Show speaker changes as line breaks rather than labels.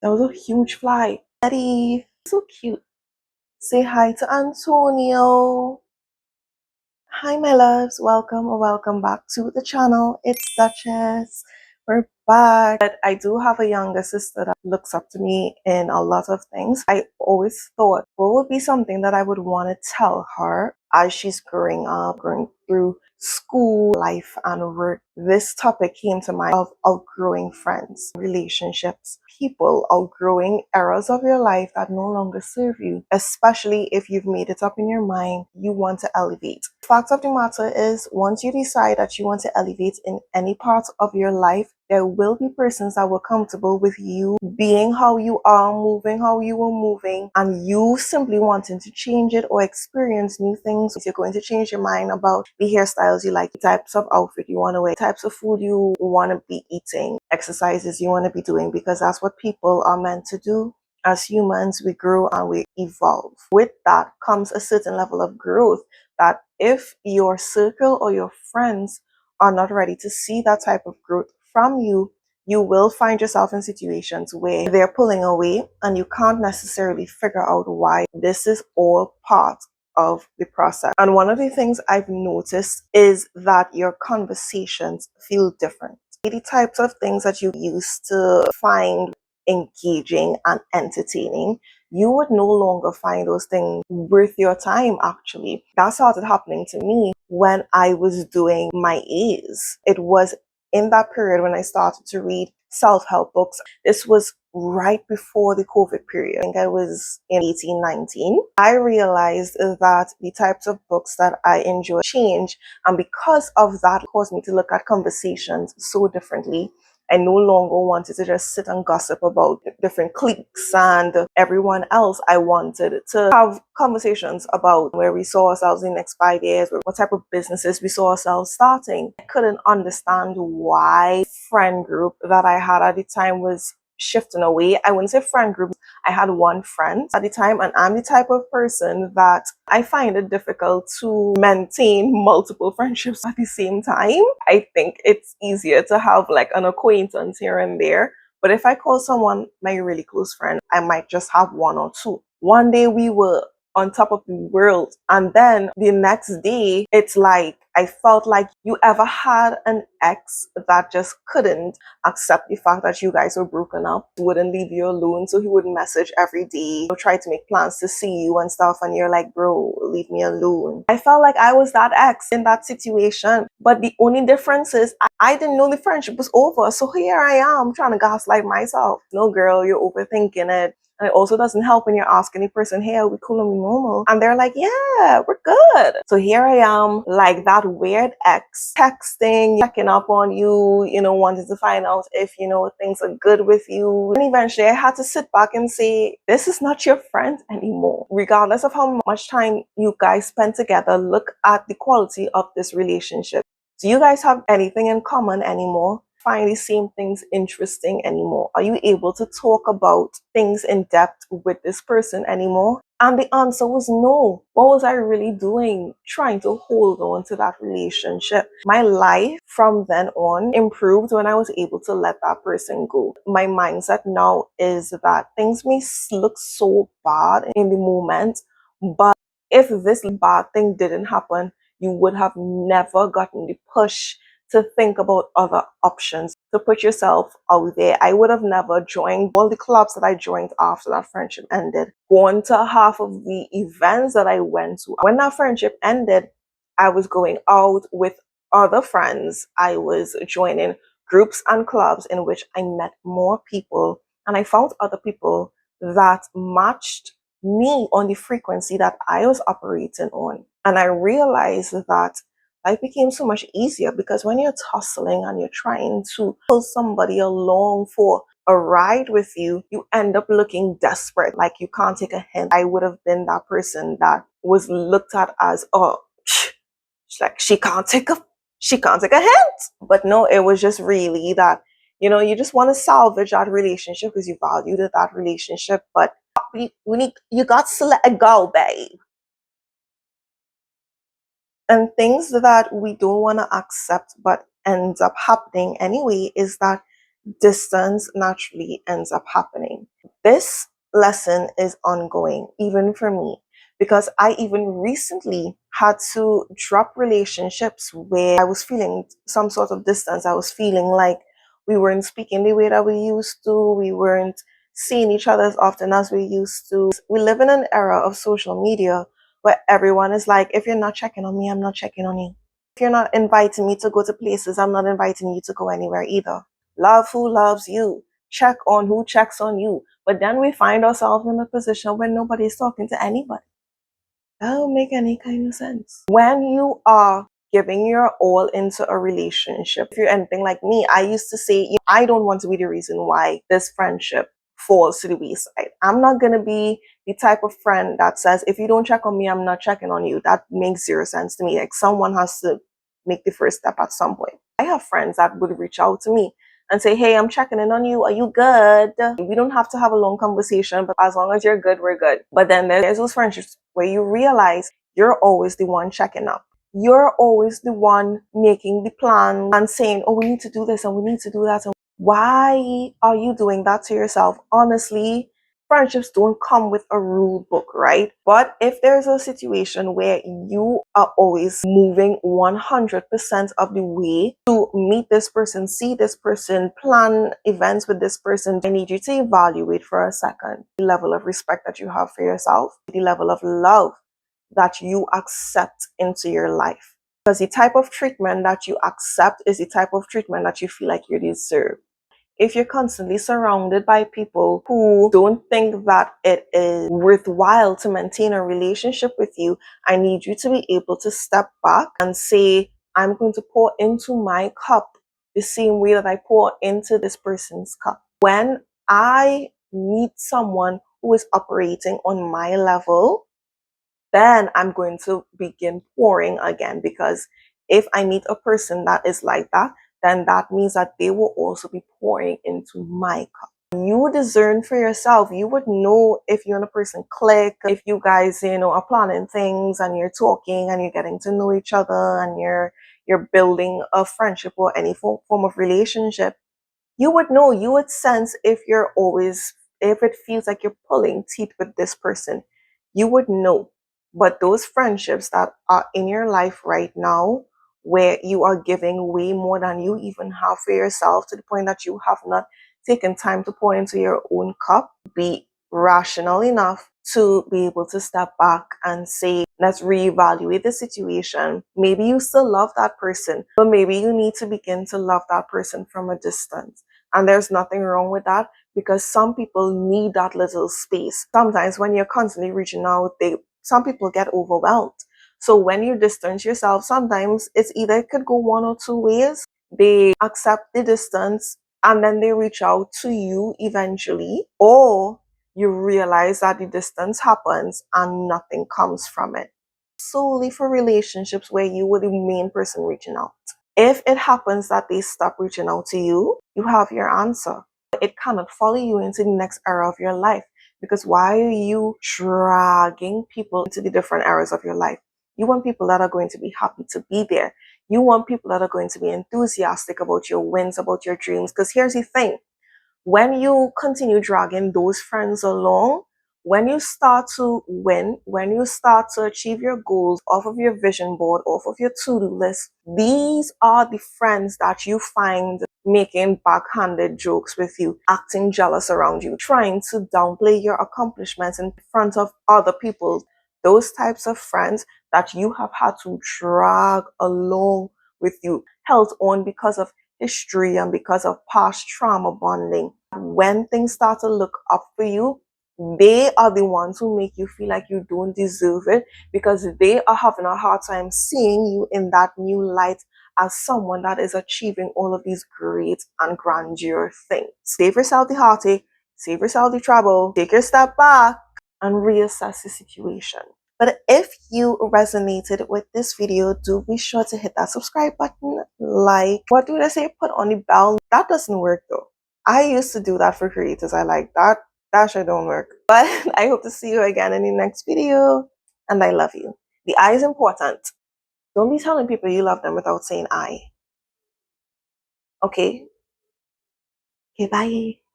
That was a huge fly. Eddie, so cute. Say hi to Antonio. Hi, my loves. Welcome or welcome back to the channel. It's Duchess. We're back. But I do have a younger sister that looks up to me in a lot of things. I always thought what would be something that I would want to tell her as she's growing up, going through school, life, and work. This topic came to mind of outgrowing friends, relationships, people, outgrowing eras of your life that no longer serve you, especially if you've made it up in your mind you want to elevate. Fact of the matter is, once you decide that you want to elevate in any part of your life, there will be persons that were comfortable with you being how you are, moving how you were moving, and you simply wanting to change it or experience new things. You're going to change your mind about the hairstyles you like, the types of outfit you want to wear, types of food you want to be eating, exercises you want to be doing, because that's what people are meant to do. As humans, we grow and we evolve. With that comes a certain level of growth that if your circle or your friends are not ready to see that type of growth from you, you will find yourself in situations where they're pulling away and you can't necessarily figure out why. This is all part of the process. And one of the things I've noticed is that your conversations feel different. The types of things that you used to find engaging and entertaining, you would no longer find those things worth your time. Actually, that started happening to me when I was doing my A's. It was in that period when I started to read self-help books. This was right before the COVID period. I think I was in 18, 19. I realized that the types of books that I enjoy change, and because of that, it caused me to look at conversations so differently. I no longer wanted to just sit and gossip about different cliques and everyone else. I wanted to have conversations about where we saw ourselves in the next 5 years, what type of businesses we saw ourselves starting. I couldn't understand why friend group that I had at the time was shifting away. I wouldn't say friend group. I had one friend at the time, and I'm the type of person that I find it difficult to maintain multiple friendships at the same time. I think it's easier to have like an acquaintance here and there. But if I call someone my really close friend, I might just have one or two. One day we were on top of the world, and then the next day it's like I felt like you ever had an ex that just couldn't accept the fact that you guys were broken up, wouldn't leave you alone, so he would message every day, try to make plans to see you and stuff, and you're like, bro, leave me alone. I felt like I was that ex in that situation, but the only difference is I didn't know the friendship was over, so here I am trying to gaslight myself. No, girl, you're overthinking it. And it also doesn't help when you're asking the person, hey, are we cool and we normal? And they're like, yeah, we're good. So here I am, like that weird ex, texting, checking up on you, wanting to find out if, things are good with you. And eventually I had to sit back and say, this is not your friend anymore. Regardless of how much time you guys spend together, look at the quality of this relationship. Do you guys have anything in common anymore? Find the same things interesting anymore? Are you able to talk about things in depth with this person anymore? And the answer was no. What was I really doing trying to hold on to that relationship? My life from then on improved when I was able to let that person go. My mindset now is that things may look so bad in the moment, but if this bad thing didn't happen, you would have never gotten the push to think about other options, to put yourself out there. I would have never joined all the clubs that I joined after that friendship ended, gone to half of the events that I went to. When that friendship ended, I was going out with other friends. I was joining groups and clubs in which I met more people, and I found other people that matched me on the frequency that I was operating on. And I realized that life became so much easier, because when you're tussling and you're trying to pull somebody along for a ride with you, you end up looking desperate, like you can't take a hint. I would have been that person that was looked at as, oh, like she can't take a hint. But no, it was just really that, you just want to salvage that relationship because you valued that relationship, but you got to let it go, babe. And things that we don't want to accept but ends up happening anyway is that distance naturally ends up happening. This lesson is ongoing, even for me, because I even recently had to drop relationships where I was feeling some sort of distance. I was feeling like we weren't speaking the way that we used to. We weren't seeing each other as often as we used to. We live in an era of social media where everyone is like, if you're not checking on me, I'm not checking on you. If you're not inviting me to go to places, I'm not inviting you to go anywhere either. Love who loves you. Check on who checks on you. But then we find ourselves in a position where nobody's talking to anybody. That don't make any kind of sense. When you are giving your all into a relationship, if you're anything like me, I used to say, I don't want to be the reason why this friendship falls to the wayside. I'm not going to be the type of friend that says, if you don't check on me, I'm not checking on you. That makes zero sense to me. Like, someone has to make the first step at some point. I have friends that would reach out to me and say, hey, I'm checking in on you. Are you good? We don't have to have a long conversation, but as long as you're good, we're good. But then there's those friendships where you realize you're always the one checking up. You're always the one making the plan and saying, oh, we need to do this and we need to do that. And why are you doing that to yourself? Honestly, friendships don't come with a rule book, right? But if there's a situation where you are always moving 100% of the way to meet this person, see this person, plan events with this person, I need you to evaluate for a second the level of respect that you have for yourself, the level of love that you accept into your life. Because the type of treatment that you accept is the type of treatment that you feel like you deserve. If you're constantly surrounded by people who don't think that it is worthwhile to maintain a relationship with you, I need you to be able to step back and say, I'm going to pour into my cup the same way that I pour into this person's cup. When I meet someone who is operating on my level, then I'm going to begin pouring again, because if I meet a person that is like that, then that means that they will also be pouring into my cup. You discern for yourself. You would know if you and a person click, if you guys, are planning things and you're talking and you're getting to know each other and you're building a friendship or any form of relationship. You would know, you would sense if if it feels like you're pulling teeth with this person. You would know. But those friendships that are in your life right now, where you are giving way more than you even have for yourself, to the point that you have not taken time to pour into your own cup, be rational enough to be able to step back and say, let's reevaluate the situation. Maybe you still love that person, but maybe you need to begin to love that person from a distance. And there's nothing wrong with that, because some people need that little space. Sometimes when you're constantly reaching out, some people get overwhelmed. So when you distance yourself, sometimes it could go one or two ways. They accept the distance and then they reach out to you eventually, or you realize that the distance happens and nothing comes from it. Solely for relationships where you were the main person reaching out. If it happens that they stop reaching out to you, you have your answer. It cannot follow you into the next era of your life, because why are you dragging people into the different eras of your life? You want people that are going to be happy to be there. You want people that are going to be enthusiastic about your wins, about your dreams. Because here's the thing. When you continue dragging those friends along, when you start to win, when you start to achieve your goals off of your vision board, off of your to-do list, these are the friends that you find making backhanded jokes with you, acting jealous around you, trying to downplay your accomplishments in front of other people. Those types of friends that you have had to drag along with you, held on because of history and because of past trauma bonding. When things start to look up for you, they are the ones who make you feel like you don't deserve it, because they are having a hard time seeing you in that new light as someone that is achieving all of these great and grandeur things. Save yourself the heartache, save yourself the trouble, take your step back and reassess the situation. But if you resonated with this video, do be sure to hit that subscribe button, like, what do they say, put on the bell. That doesn't work though. I used to do that for creators. I like that. That sure don't work. But I hope to see you again in the next video. And I love you. The I is important. Don't be telling people you love them without saying I. Okay? Okay, bye.